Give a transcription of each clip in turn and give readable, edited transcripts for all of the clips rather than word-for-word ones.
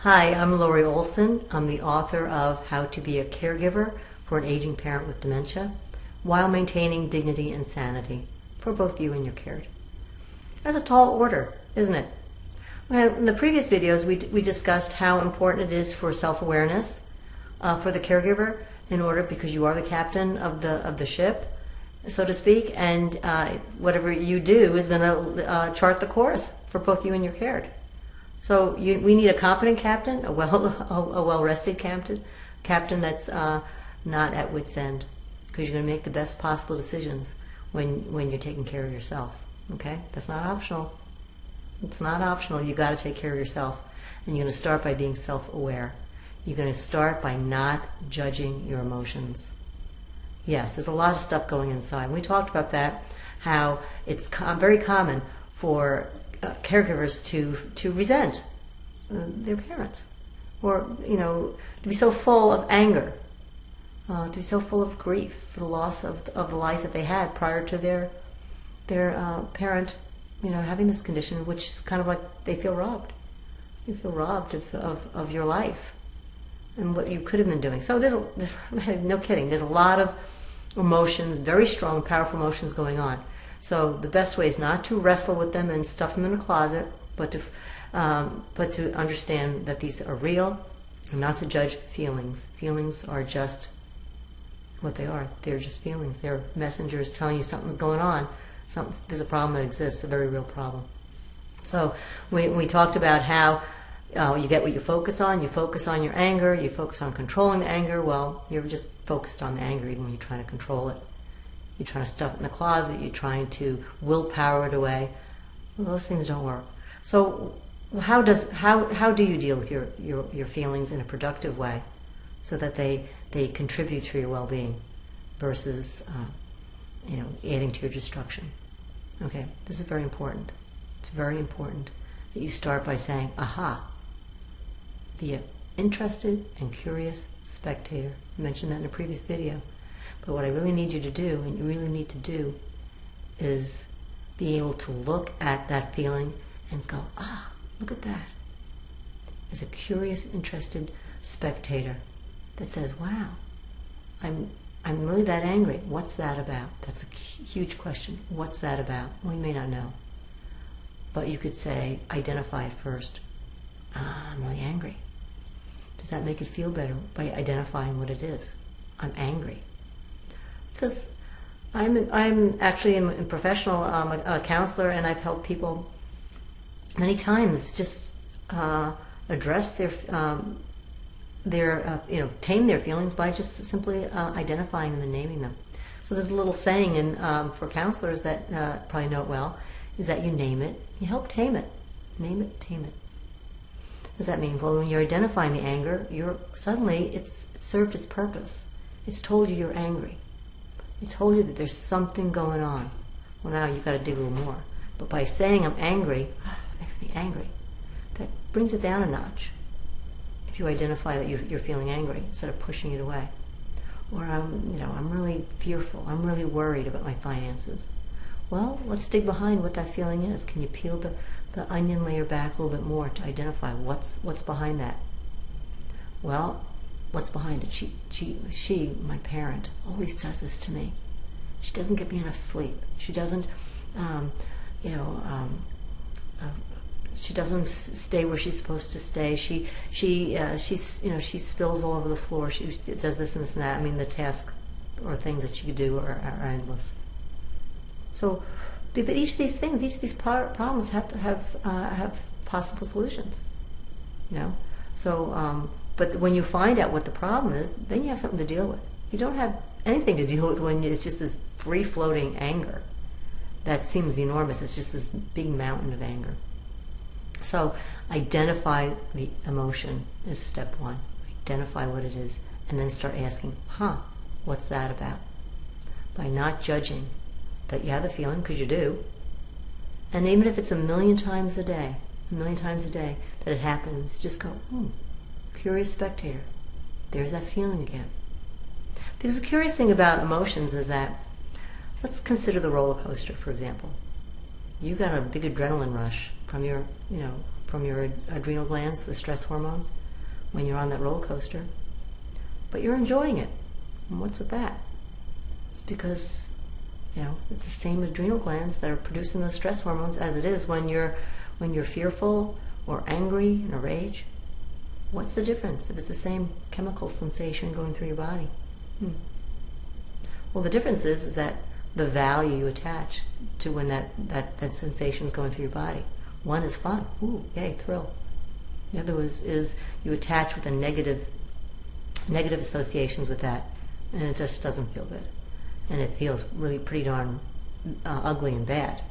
Hi, I'm Lori Olson. I'm the author of How to Be a Caregiver for an Aging Parent with Dementia while maintaining dignity and sanity for both you and your cared. That's a tall order, isn't it? Well, in the previous videos, we discussed how important it is for self-awareness for the caregiver because you are the captain of the ship, so to speak, and whatever you do is going to chart the course for both you and your cared. So we need a competent captain, a well-rested captain that's not at wit's end, because you're going to make the best possible decisions when you're taking care of yourself. Okay, that's not optional. It's not optional. You got to take care of yourself, and you're going to start by being self-aware. You're going to start by not judging your emotions. Yes, there's a lot of stuff going inside. We talked about that, how it's very common for caregivers to resent their parents, or to be so full of anger, to be so full of grief for the loss of the life that they had prior to their parent, having this condition, which is kind of like they feel robbed. You feel robbed of your life and what you could have been doing. So there's no kidding. There's a lot of emotions, very strong, powerful emotions going on. So the best way is not to wrestle with them and stuff them in a closet, but to understand that these are real, and not to judge feelings. Feelings are just what they are. They're just feelings. They're messengers telling you something's going on. There's a problem that exists, a very real problem. So we talked about how you get what you focus on. You focus on your anger. You focus on controlling the anger. Well, you're just focused on the anger even when you're trying to control it. You're trying to stuff it in the closet. You're trying to willpower it away. Well, those things don't work. So how do you deal with your feelings in a productive way so that they contribute to your well-being versus adding to your destruction? Okay, this is very important. It's very important that you start by saying, aha, the interested and curious spectator. I mentioned that in a previous video. But what I really need you to do, and you really need to do, is be able to look at that feeling and go, ah, look at that. As a curious, interested spectator that says, wow, I'm really that angry. What's that about? That's a huge question. What's that about? Well, you may not know. But you could say, identify it first. I'm really angry. Does that make it feel better by identifying what it is? I'm angry. Because I'm actually a professional, I'm a counselor, and I've helped people many times just address tame their feelings by just simply identifying them and naming them. So there's a little saying for counselors that probably know it well, is that you name it, you help tame it. Name it, tame it. What does that mean? Well, when you're identifying the anger, suddenly it's served its purpose. It's told you you're angry. It told you that there's something going on. Well, now you've got to dig a little more. But by saying I'm angry, it makes me angry, that brings it down a notch. If you identify that you're feeling angry instead of pushing it away. Or I'm really fearful. I'm really worried about my finances. Well, let's dig behind what that feeling is. Can you peel the onion layer back a little bit more to identify what's behind that? Well, what's behind it? She, my parent, always does this to me. She doesn't get me enough sleep. She doesn't, she doesn't stay where she's supposed to stay. She spills all over the floor. She does this and this and that. I mean, the tasks or things that she could do are endless. So, but each of these things, each of these problems have possible solutions. So. But when you find out what the problem is, then you have something to deal with. You don't have anything to deal with when it's just this free-floating anger that seems enormous. It's just this big mountain of anger. So identify the emotion is step one. Identify what it is, and then start asking, what's that about? By not judging that you have the feeling, because you do, and even if it's a million times a day that it happens, just go, curious spectator. There's that feeling again. Because the curious thing about emotions is that, let's consider the roller coaster, for example. You got a big adrenaline rush from your, from your adrenal glands, the stress hormones, when you're on that roller coaster. But you're enjoying it. And what's with that? It's because, it's the same adrenal glands that are producing those stress hormones as it is when you're fearful or angry in a rage. What's the difference if it's the same chemical sensation going through your body? Well, the difference is that the value you attach to when that sensation is going through your body. One is fun. Ooh, yay, thrill. The other is you attach with a negative associations with that, and it just doesn't feel good. And it feels really pretty darn ugly and bad.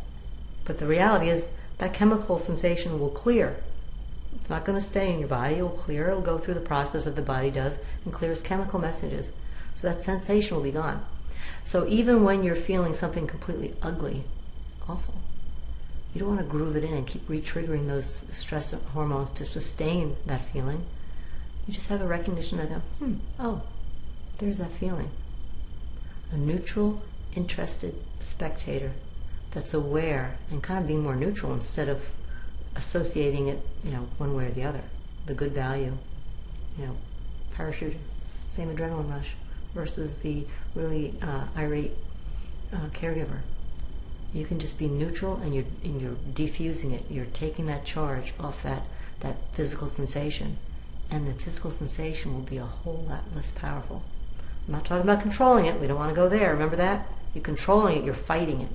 But the reality is that chemical sensation will clear. It's not going to stay in your body. It will clear. It will go through the process that the body does and clears chemical messages. So that sensation will be gone. So even when you're feeling something completely ugly, awful, you don't want to groove it in and keep re-triggering those stress hormones to sustain that feeling. You just have a recognition that, oh, there's that feeling. A neutral, interested spectator that's aware and kind of being more neutral instead of associating it, one way or the other. The good value, parachuting, same adrenaline rush, versus the really irate caregiver. You can just be neutral, and you're defusing it. You're taking that charge off that physical sensation, and the physical sensation will be a whole lot less powerful. I'm not talking about controlling it. We don't want to go there. Remember that? You're controlling it. You're fighting it.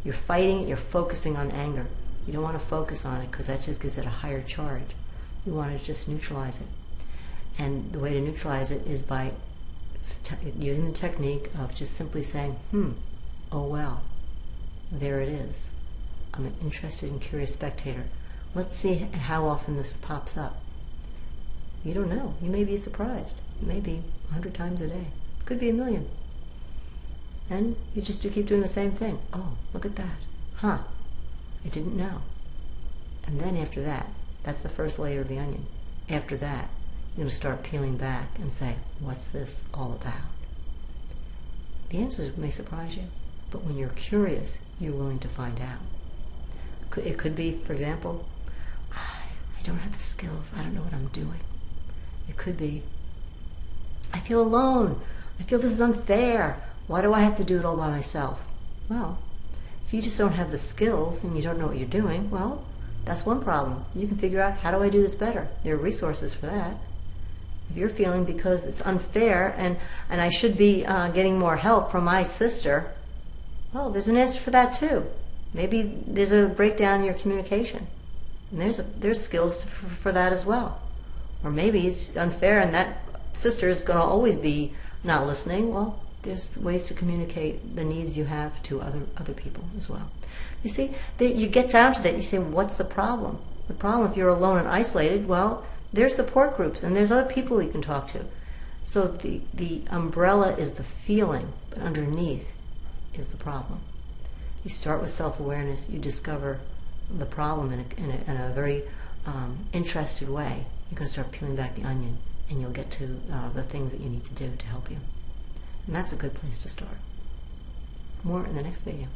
You're fighting it. You're focusing on anger. You don't want to focus on it because that just gives it a higher charge. You want to just neutralize it. And the way to neutralize it is by using the technique of just simply saying, oh well, there it is. I'm an interested and curious spectator. Let's see how often this pops up. You don't know. You may be surprised. Maybe 100 times a day. Could be 1,000,000. And you keep doing the same thing. Oh, look at that. I didn't know. And then after that, that's the first layer of the onion. After that, you're going to start peeling back and say, what's this all about? The answers may surprise you, but when you're curious, you're willing to find out. It could be, for example, I don't have the skills. I don't know what I'm doing. It could be, I feel alone. I feel this is unfair. Why do I have to do it all by myself? Well, if you just don't have the skills and you don't know what you're doing, well, that's one problem. You can figure out, how do I do this better? There are resources for that. If you're feeling because it's unfair and I should be getting more help from my sister, well, there's an answer for that too. Maybe there's a breakdown in your communication. And there's skills for that as well. Or maybe it's unfair and that sister is going to always be not listening. Well, there's ways to communicate the needs you have to other people as well. You see, you get down to that. You say, what's the problem? The problem, if you're alone and isolated, well, there's support groups and there's other people you can talk to. So the umbrella is the feeling, but underneath is the problem. You start with self-awareness. You discover the problem in a very interested way. You're going to start peeling back the onion, and you'll get to the things that you need to do to help you. And that's a good place to start. More in the next video.